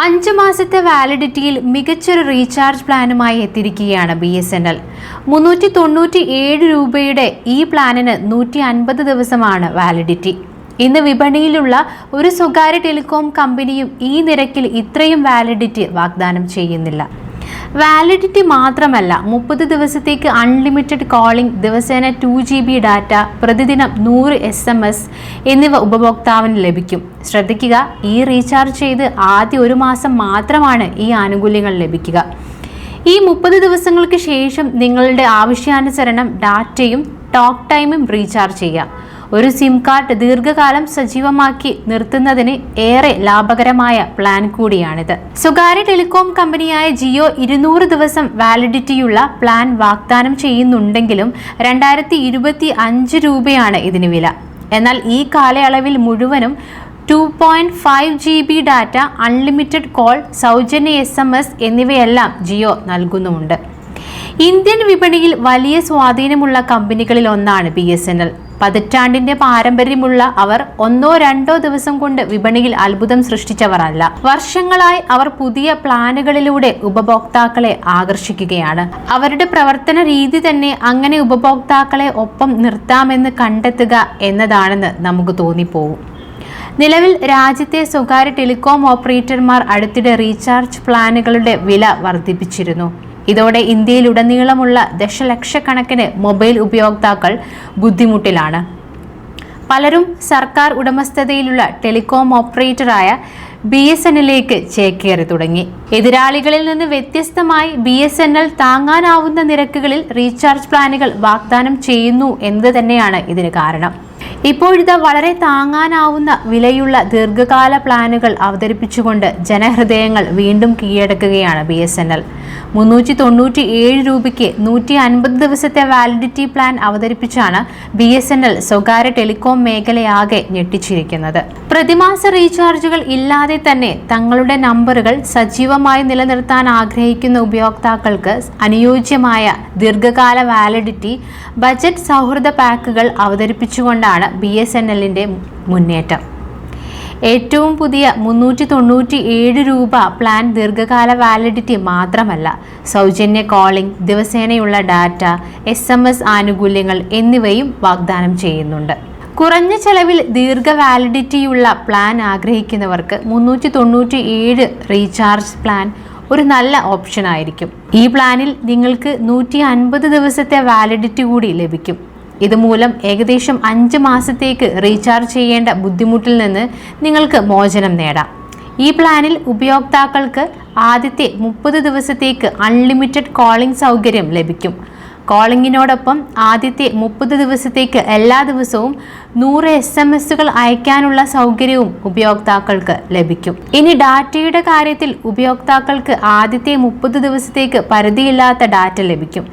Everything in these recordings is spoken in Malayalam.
5 മാസത്തെ വാലിഡിറ്റിയിൽ മികച്ചൊരു റീചാർജ് പ്ലാനുമായി എത്തിയിരിക്കുകയാണ് BSNL. 397 രൂപയുടെ ഈ പ്ലാനിന് 150 ദിവസമാണ് വാലിഡിറ്റി. ഇന്ന് വിപണിയിലുള്ള ഒരു സ്വകാര്യ ടെലികോം കമ്പനിയും ഈ നിരക്കിൽ ഇത്രയും വാലിഡിറ്റി വാഗ്ദാനം ചെയ്യുന്നില്ല. വാലിഡിറ്റി മാത്രമല്ല, 30 ദിവസത്തേക്ക് അൺലിമിറ്റഡ് കോളിംഗ്, ദിവസേന 2 GB ഡാറ്റ, പ്രതിദിനം 100 SMS എന്നിവ ഉപഭോക്താവിന് ലഭിക്കും. ശ്രദ്ധിക്കുക, ഈ റീചാർജ് ചെയ്ത് ആദ്യ ഒരു മാസം മാത്രമാണ് ഈ ആനുകൂല്യങ്ങൾ ലഭിക്കുക. ഈ 30 ദിവസങ്ങൾക്ക് ശേഷം നിങ്ങളുടെ ആവശ്യാനുസരണം ഡാറ്റയും ടോക്ക് ടൈമും റീചാർജ് ചെയ്യാം. ഒരു സിം കാർഡ് ദീർഘകാലം സജീവമാക്കി നിർത്തുന്നതിന് ഏറെ ലാഭകരമായ പ്ലാൻ കൂടിയാണിത്. സ്വകാര്യ ടെലികോം കമ്പനിയായ ജിയോ 200 ദിവസം വാലിഡിറ്റിയുള്ള പ്ലാൻ വാഗ്ദാനം ചെയ്യുന്നുണ്ടെങ്കിലും 2025 രൂപയാണ് ഇതിന് വില. എന്നാൽ ഈ കാലയളവിൽ മുഴുവനും 2.5 GB ഡാറ്റ, അൺലിമിറ്റഡ് കോൾ, സൗജന്യ SMS എന്നിവയെല്ലാം ജിയോ നൽകുന്നുമുണ്ട്. ഇന്ത്യൻ വിപണിയിൽ വലിയ സ്വാധീനമുള്ള കമ്പനികളിൽ ഒന്നാണ് BSNL. പതിറ്റാണ്ടിന്റെ പാരമ്പര്യമുള്ള അവർ 1-2 ദിവസം കൊണ്ട് വിപണിയിൽ അത്ഭുതം സൃഷ്ടിച്ചവരല്ല. വർഷങ്ങളായി അവർ പുതിയ പ്ലാനുകളിലൂടെ ഉപഭോക്താക്കളെ ആകർഷിക്കുകയാണ്. അവരുടെ പ്രവർത്തന രീതി തന്നെ അങ്ങനെ ഉപഭോക്താക്കളെ ഒപ്പം നിർത്താമെന്ന് കണ്ടെത്തുക എന്നതാണെന്ന് നമുക്ക് തോന്നിപ്പോകും. നിലവിൽ രാജ്യത്തെ സ്വകാര്യ ടെലികോം ഓപ്പറേറ്റർമാർ അടുത്തിടെ റീചാർജ് പ്ലാനുകളുടെ വില വർദ്ധിപ്പിച്ചിരുന്നു. ഇതോടെ ഇന്ത്യയിലുടനീളമുള്ള ദശലക്ഷക്കണക്കിന് മൊബൈൽ ഉപയോക്താക്കൾ ബുദ്ധിമുട്ടിലാണ്. പലരും സർക്കാർ ഉടമസ്ഥതയിലുള്ള ടെലികോം ഓപ്പറേറ്ററായ BSNLിലേക്ക് ചേക്കേറി തുടങ്ങി. എതിരാളികളിൽ നിന്ന് വ്യത്യസ്തമായി BSNL താങ്ങാനാവുന്ന നിരക്കുകളിൽ റീചാർജ് പ്ലാനുകൾ വാഗ്ദാനം ചെയ്യുന്നു എന്നത് തന്നെയാണ് ഇതിന് കാരണം. ഇപ്പോഴിതാ വളരെ താങ്ങാനാവുന്ന വിലയുള്ള ദീർഘകാല പ്ലാനുകൾ അവതരിപ്പിച്ചുകൊണ്ട് ജനഹൃദയങ്ങൾ വീണ്ടും കീഴടക്കുകയാണ് BSNL. 397 രൂപയ്ക്ക് 150 ദിവസത്തെ വാലിഡിറ്റി പ്ലാൻ അവതരിപ്പിച്ചാണ് BSNL സ്വകാര്യ ടെലികോം മേഖലയാകെ ഞെട്ടിച്ചിരിക്കുന്നത്. പ്രതിമാസ റീചാർജുകൾ ഇല്ലാതെ തന്നെ തങ്ങളുടെ നമ്പറുകൾ സജീവമായി നിലനിർത്താൻ ആഗ്രഹിക്കുന്ന ഉപയോക്താക്കൾക്ക് അനുയോജ്യമായ ദീർഘകാല വാലിഡിറ്റി, ബജറ്റ് സൗഹൃദ പാക്കുകൾ അവതരിപ്പിച്ചുകൊണ്ടാണ് BSNLന്റെ മുന്നേറ്റം. ഏറ്റവും പുതിയ 397 രൂപ പ്ലാൻ ദീർഘകാല വാലിഡിറ്റി മാത്രമല്ല, സൗജന്യ കോളിംഗ്, ദിവസേനയുള്ള ഡാറ്റ, SMS ആനുകൂല്യങ്ങൾ എന്നിവയും വാഗ്ദാനം ചെയ്യുന്നുണ്ട്. കുറഞ്ഞ ചെലവിൽ ദീർഘ വാലിഡിറ്റിയുള്ള പ്ലാൻ ആഗ്രഹിക്കുന്നവർക്ക് 397 റീചാർജ് പ്ലാൻ ഒരു നല്ല ഓപ്ഷൻ ആയിരിക്കും. ഈ പ്ലാനിൽ നിങ്ങൾക്ക് 150 ദിവസത്തെ വാലിഡിറ്റി കൂടി ലഭിക്കും. ഇതുമൂലം ഏകദേശം 5 മാസത്തേക്ക് റീചാർജ് ചെയ്യേണ്ട ബുദ്ധിമുട്ടിൽ നിന്ന് നിങ്ങൾക്ക് മോചനം നേടാം. ഈ പ്ലാനിൽ ഉപയോക്താക്കൾക്ക് ആദ്യത്തെ 30 ദിവസത്തേക്ക് അൺലിമിറ്റഡ് കോളിംഗ് സൗകര്യം ലഭിക്കും. കോളിംഗിനോടൊപ്പം ആദ്യത്തെ 30 ദിവസത്തേക്ക് എല്ലാ ദിവസവും 100 SMS അയക്കാനുള്ള സൗകര്യവും ഉപയോക്താക്കൾക്ക് ലഭിക്കും. ഇനി ഡാറ്റയുടെ കാര്യത്തിൽ ഉപയോക്താക്കൾക്ക് ആദ്യത്തെ 30 ദിവസത്തേക്ക് പരിധിയില്ലാത്ത ഡാറ്റ ലഭിക്കും.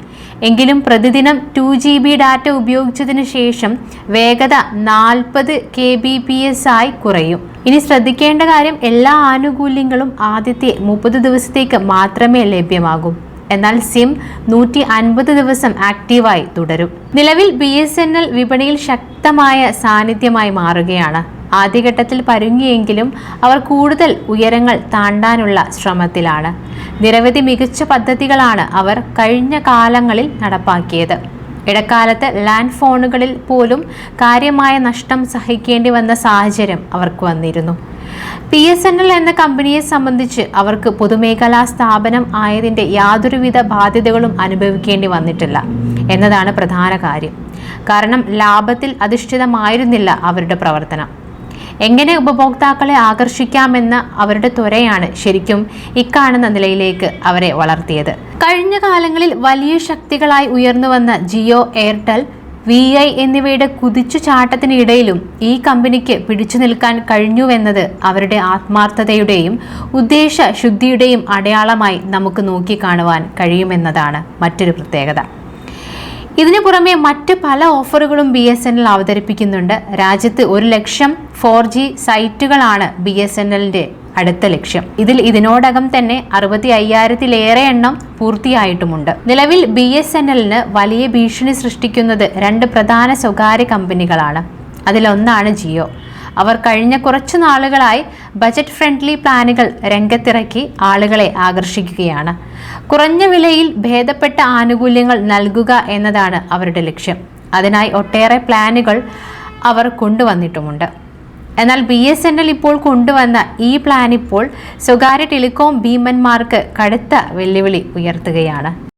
എങ്കിലും പ്രതിദിനം 2 GB ഡാറ്റ ഉപയോഗിച്ചതിന് ശേഷം വേഗത 40 kbps ആയി കുറയും. ഇനി ശ്രദ്ധിക്കേണ്ട കാര്യം, എല്ലാ ആനുകൂല്യങ്ങളും ആദ്യത്തെ 30 ദിവസത്തേക്ക് മാത്രമേ ലഭ്യമാകൂ. എന്നാൽ സിം 150 ദിവസം ആക്റ്റീവായി തുടരും. നിലവിൽ BSNL വിപണിയിൽ ശക്തമായ സാന്നിധ്യമായി മാറുകയാണ്. ആദ്യഘട്ടത്തിൽ പരുങ്ങിയെങ്കിലും അവർ കൂടുതൽ ഉയരങ്ങൾ താണ്ടാനുള്ള ശ്രമത്തിലാണ്. നിരവധി മികച്ച പദ്ധതികളാണ് അവർ കഴിഞ്ഞ കാലങ്ങളിൽ നടപ്പാക്കിയത്. ഇടക്കാലത്ത് ലാൻഡ് ഫോണുകളിൽ പോലും കാര്യമായ നഷ്ടം സഹിക്കേണ്ടി വന്ന സാഹചര്യം അവർക്ക് വന്നിരുന്നു. BSNL എന്ന കമ്പനിയെ സംബന്ധിച്ച് അവർക്ക് പൊതുമേഖലാ സ്ഥാപനം ആയതിൻ്റെ യാതൊരുവിധ ബാധ്യതകളും അനുഭവിക്കേണ്ടി വന്നിട്ടില്ല എന്നതാണ് പ്രധാന കാര്യം. കാരണം ലാഭത്തിൽ അധിഷ്ഠിതമായിരുന്നില്ല അവരുടെ പ്രവർത്തനം. എങ്ങനെ ഉപഭോക്താക്കളെ ആകർഷിക്കാമെന്ന അവരുടെ ത്വരയാണ് ശരിക്കും ഇക്കാണുന്ന നിലയിലേക്ക് അവരെ വളർത്തിയത്. കഴിഞ്ഞ കാലങ്ങളിൽ വലിയ ശക്തികളായി ഉയർന്നു വന്ന ജിയോ, എയർടെൽ, VI എന്നിവയുടെ കുതിച്ചു ചാട്ടത്തിനിടയിലും ഈ കമ്പനിക്ക് പിടിച്ചു നിൽക്കാൻ കഴിഞ്ഞുവെന്നത് അവരുടെ ആത്മാർത്ഥതയുടെയും ഉദ്ദേശശുദ്ധിയുടെയും അടയാളമായി നമുക്ക് നോക്കിക്കാണുവാൻ കഴിയുമെന്നതാണ് മറ്റൊരു പ്രത്യേകത. ഇതിനു പുറമെ മറ്റ് പല ഓഫറുകളും BSNL അവതരിപ്പിക്കുന്നുണ്ട്. രാജ്യത്ത് 1 ലക്ഷം 4G സൈറ്റുകളാണ് BSNLന്റെ അടുത്ത ലക്ഷ്യം. ഇതിനോടകം തന്നെ 65,000-ലേറെ എണ്ണം പൂർത്തിയായിട്ടുമുണ്ട്. നിലവിൽ BSNLന് വലിയ ഭീഷണി സൃഷ്ടിക്കുന്നത് 2 പ്രധാന സ്വകാര്യ കമ്പനികളാണ്. അതിലൊന്നാണ് ജിയോ. അവർ കഴിഞ്ഞ കുറച്ചു നാളുകളായി ബജറ്റ് ഫ്രണ്ട്ലി പ്ലാനുകൾ രംഗത്തിറക്കി ആളുകളെ ആകർഷിക്കുകയാണ്. കുറഞ്ഞ വിലയിൽ ഭേദപ്പെട്ട ആനുകൂല്യങ്ങൾ നൽകുക എന്നതാണ് അവരുടെ ലക്ഷ്യം. അതിനായി ഒട്ടേറെ പ്ലാനുകൾ അവർ കൊണ്ടുവന്നിട്ടുമുണ്ട്. എന്നാൽ BSNL ഇപ്പോൾ കൊണ്ടുവന്ന ഈ പ്ലാൻ ഇപ്പോൾ സ്വകാര്യ ടെലികോം ഭീമന്മാർക്ക് കടുത്ത വെല്ലുവിളി ഉയർത്തുകയാണ്.